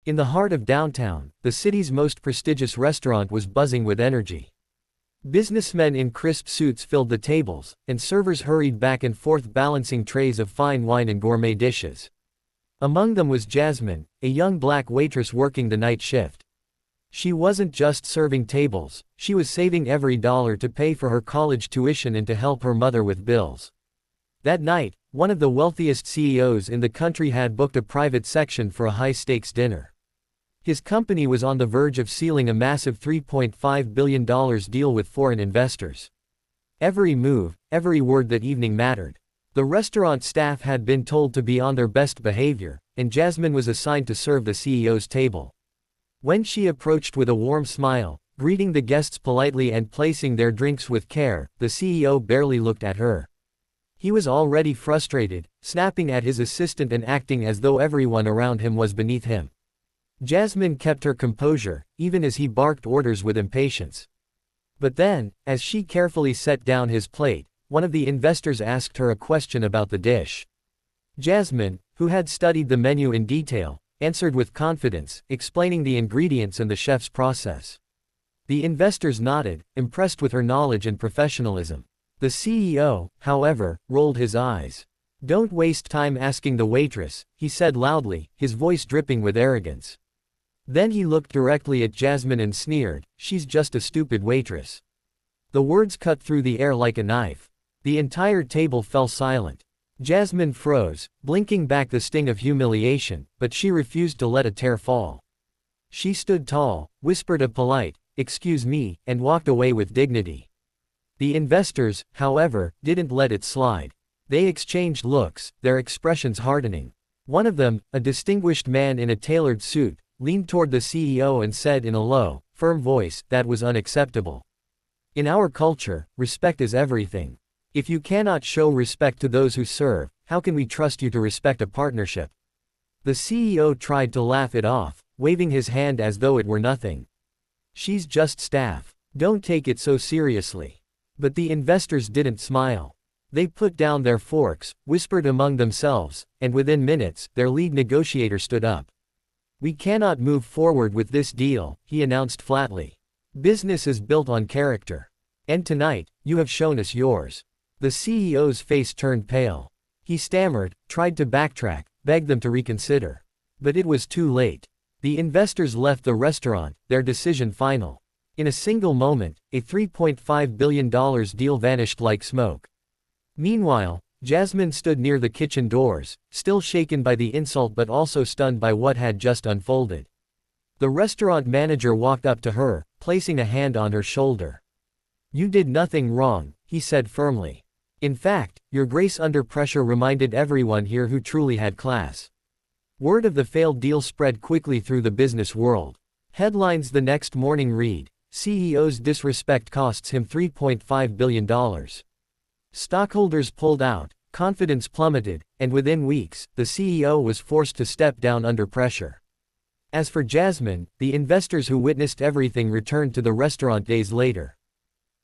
In the heart of downtown, the city's most prestigious restaurant was buzzing with energy. Businessmen in crisp suits filled the tables, and servers hurried back and forth balancing trays of fine wine and gourmet dishes. Among them was Jasmine, a young black waitress working the night shift. She wasn't just serving tables, she was saving every dollar to pay for her college tuition and to help her mother with bills. That night, one of the wealthiest CEOs in the country had booked a private section for a high-stakes dinner. His company was on the verge of sealing a massive $3.5 billion deal with foreign investors. Every move, every word that evening mattered. The restaurant staff had been told to be on their best behavior, and Jasmine was assigned to serve the CEO's table. When she approached with a warm smile, greeting the guests politely and placing their drinks with care, the CEO barely looked at her. He was already frustrated, snapping at his assistant and acting as though everyone around him was beneath him. Jasmine kept her composure, even as he barked orders with impatience. But then, as she carefully set down his plate, one of the investors asked her a question about the dish. Jasmine, who had studied the menu in detail, answered with confidence, explaining the ingredients and the chef's process. The investors nodded, impressed with her knowledge and professionalism. The CEO, however, rolled his eyes. "Don't waste time asking the waitress," he said loudly, his voice dripping with arrogance. Then he looked directly at Jasmine and sneered, "She's just a stupid waitress." The words cut through the air like a knife. The entire table fell silent. Jasmine froze, blinking back the sting of humiliation, but she refused to let a tear fall. She stood tall, whispered a polite, "Excuse me," and walked away with dignity. The investors, however, didn't let it slide. They exchanged looks, their expressions hardening. One of them, a distinguished man in a tailored suit, leaned toward the CEO and said in a low, firm voice, "That was unacceptable. In our culture, respect is everything. If you cannot show respect to those who serve, how can we trust you to respect a partnership?" The CEO tried to laugh it off, waving his hand as though it were nothing. "She's just staff. Don't take it so seriously." But the investors didn't smile. They put down their forks, whispered among themselves, and within minutes, their lead negotiator stood up. "We cannot move forward with this deal," he announced flatly. "Business is built on character. And tonight, you have shown us yours." The CEO's face turned pale. He stammered, tried to backtrack, begged them to reconsider. But it was too late. The investors left the restaurant, their decision final. In a single moment, a $3.5 billion deal vanished like smoke. Meanwhile, Jasmine stood near the kitchen doors, still shaken by the insult but also stunned by what had just unfolded. The restaurant manager walked up to her, placing a hand on her shoulder. "You did nothing wrong," he said firmly. "In fact, your grace under pressure reminded everyone here who truly had class." Word of the failed deal spread quickly through the business world. Headlines the next morning read, "CEO's disrespect costs him $3.5 billion. Stockholders pulled out, confidence plummeted, and within weeks, the CEO was forced to step down under pressure. As for Jasmine, the investors who witnessed everything returned to the restaurant days later.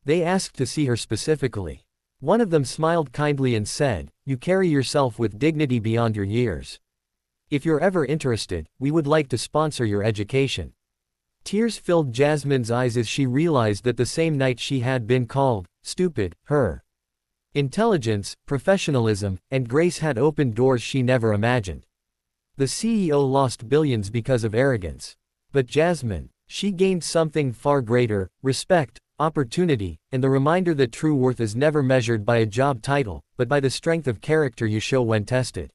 They asked to see her specifically. One of them smiled kindly and said, "You carry yourself with dignity beyond your years. If you're ever interested, we would like to sponsor your education." Tears filled Jasmine's eyes as she realized that the same night she had been called stupid, her intelligence, professionalism, and grace had opened doors she never imagined. The CEO lost billions because of arrogance. But Jasmine, she gained something far greater: respect, opportunity, and the reminder that true worth is never measured by a job title, but by the strength of character you show when tested.